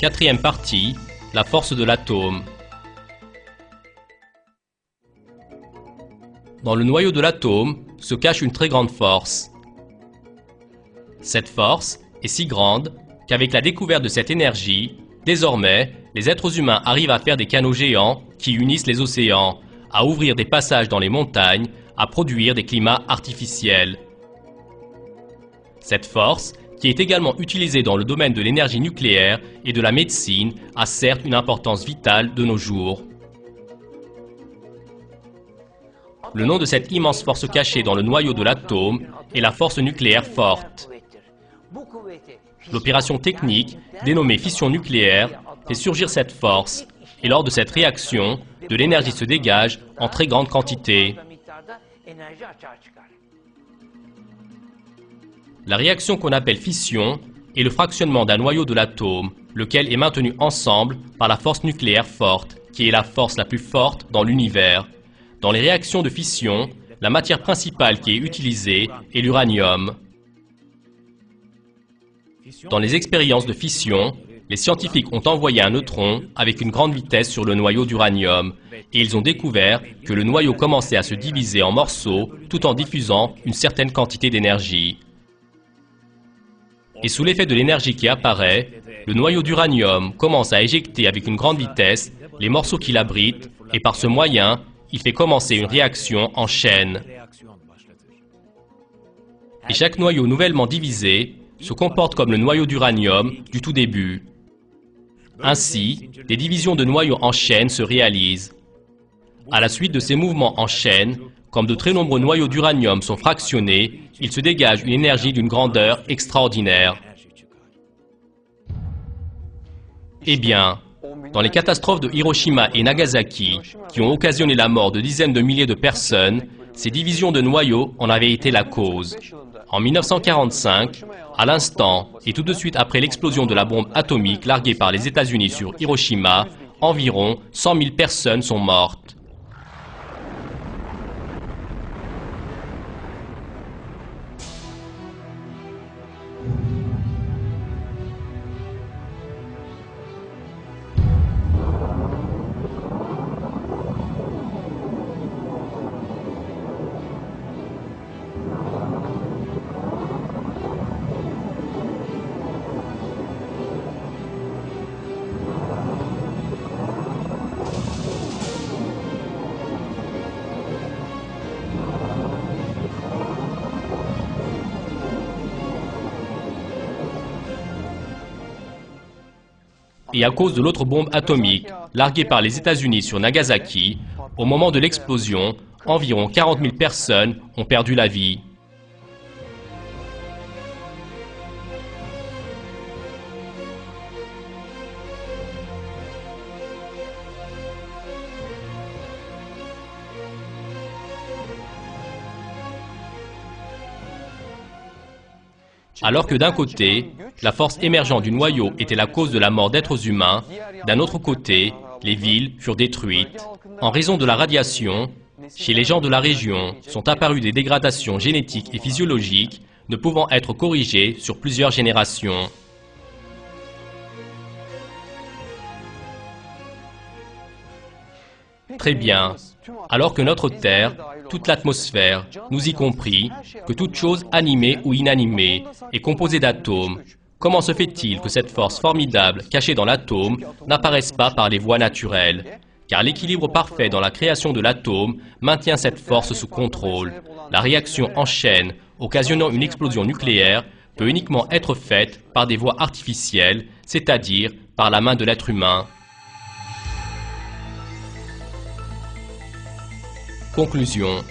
Quatrième partie, la force de l'atome. Dans le noyau de l'atome se cache une très grande force. Cette force est si grande qu'avec la découverte de cette énergie, désormais, les êtres humains arrivent à faire des canaux géants qui unissent les océans, à ouvrir des passages dans les montagnes, à produire des climats artificiels. Cette force, qui est également utilisée dans le domaine de l'énergie nucléaire et de la médecine, a certes une importance vitale de nos jours. Le nom de cette immense force cachée dans le noyau de l'atome est la force nucléaire forte. L'opération technique, dénommée fission nucléaire, fait surgir cette force, et lors de cette réaction, de l'énergie se dégage en très grande quantité. La réaction qu'on appelle fission est le fractionnement d'un noyau de l'atome, lequel est maintenu ensemble par la force nucléaire forte, qui est la force la plus forte dans l'univers. Dans les réactions de fission, la matière principale qui est utilisée est l'uranium. Dans les expériences de fission, les scientifiques ont envoyé un neutron avec une grande vitesse sur le noyau d'uranium et ils ont découvert que le noyau commençait à se diviser en morceaux tout en diffusant une certaine quantité d'énergie. Et sous l'effet de l'énergie qui apparaît, le noyau d'uranium commence à éjecter avec une grande vitesse les morceaux qui l'abritent et par ce moyen, il fait commencer une réaction en chaîne. Et chaque noyau nouvellement divisé se comporte comme le noyau d'uranium du tout début. Ainsi, des divisions de noyaux en chaîne se réalisent. À la suite de ces mouvements en chaîne, comme de très nombreux noyaux d'uranium sont fractionnés, il se dégage une énergie d'une grandeur extraordinaire. Eh bien, dans les catastrophes de Hiroshima et Nagasaki, qui ont occasionné la mort de dizaines de milliers de personnes, ces divisions de noyaux en avaient été la cause. En 1945, à l'instant et tout de suite après l'explosion de la bombe atomique larguée par les États-Unis sur Hiroshima, environ 100 000 personnes sont mortes. Et à cause de l'autre bombe atomique larguée par les États-Unis sur Nagasaki, au moment de l'explosion, environ 40 000 personnes ont perdu la vie. Alors que d'un côté, la force émergeant du noyau était la cause de la mort d'êtres humains, d'un autre côté, les villes furent détruites. En raison de la radiation, chez les gens de la région sont apparues des dégradations génétiques et physiologiques ne pouvant être corrigées sur plusieurs générations. Très bien. Alors que notre Terre, toute l'atmosphère, nous y compris, que toute chose animée ou inanimée est composée d'atomes, comment se fait-il que cette force formidable cachée dans l'atome n'apparaisse pas par les voies naturelles? Car l'équilibre parfait dans la création de l'atome maintient cette force sous contrôle. La réaction en chaîne, occasionnant une explosion nucléaire, peut uniquement être faite par des voies artificielles, c'est-à-dire par la main de l'être humain. Conclusion.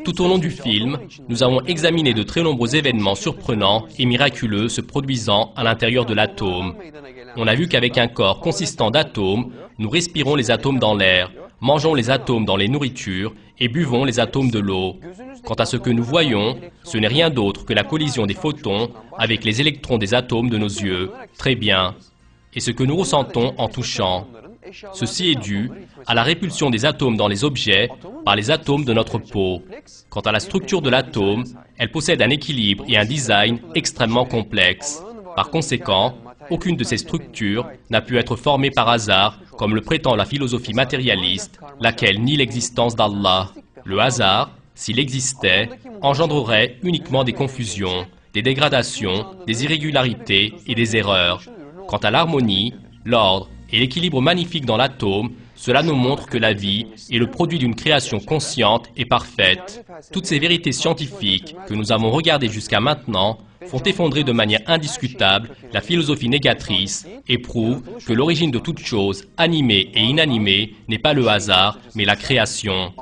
Tout au long du film, nous avons examiné de très nombreux événements surprenants et miraculeux se produisant à l'intérieur de l'atome. On a vu qu'avec un corps consistant d'atomes, nous respirons les atomes dans l'air, mangeons les atomes dans les nourritures et buvons les atomes de l'eau. Quant à ce que nous voyons, ce n'est rien d'autre que la collision des photons avec les électrons des atomes de nos yeux. Très bien. Et ce que nous ressentons en touchant. Ceci est dû à la répulsion des atomes dans les objets par les atomes de notre peau. Quant à la structure de l'atome, elle possède un équilibre et un design extrêmement complexes. Par conséquent, aucune de ces structures n'a pu être formée par hasard, comme le prétend la philosophie matérialiste, laquelle nie l'existence d'Allah. Le hasard, s'il existait, engendrerait uniquement des confusions, des dégradations, des irrégularités et des erreurs. Quant à l'harmonie, l'ordre et l'équilibre magnifique dans l'atome, cela nous montre que la vie est le produit d'une création consciente et parfaite. Toutes ces vérités scientifiques que nous avons regardées jusqu'à maintenant font effondrer de manière indiscutable la philosophie négatrice et prouvent que l'origine de toute chose, animée et inanimée, n'est pas le hasard, mais la création.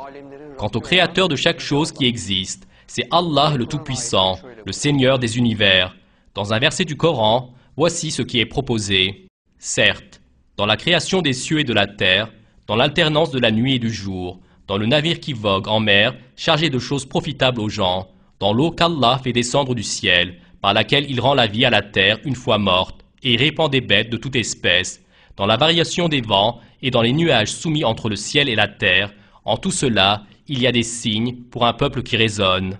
Quant au créateur de chaque chose qui existe, c'est Allah le Tout-Puissant, le Seigneur des univers. Dans un verset du Coran, voici ce qui est proposé. Certes, dans la création des cieux et de la terre, dans l'alternance de la nuit et du jour, dans le navire qui vogue en mer, chargé de choses profitables aux gens, dans l'eau qu'Allah fait descendre du ciel, par laquelle il rend la vie à la terre une fois morte, et il répand des bêtes de toute espèce, dans la variation des vents et dans les nuages soumis entre le ciel et la terre, en tout cela, il y a des signes pour un peuple qui raisonne.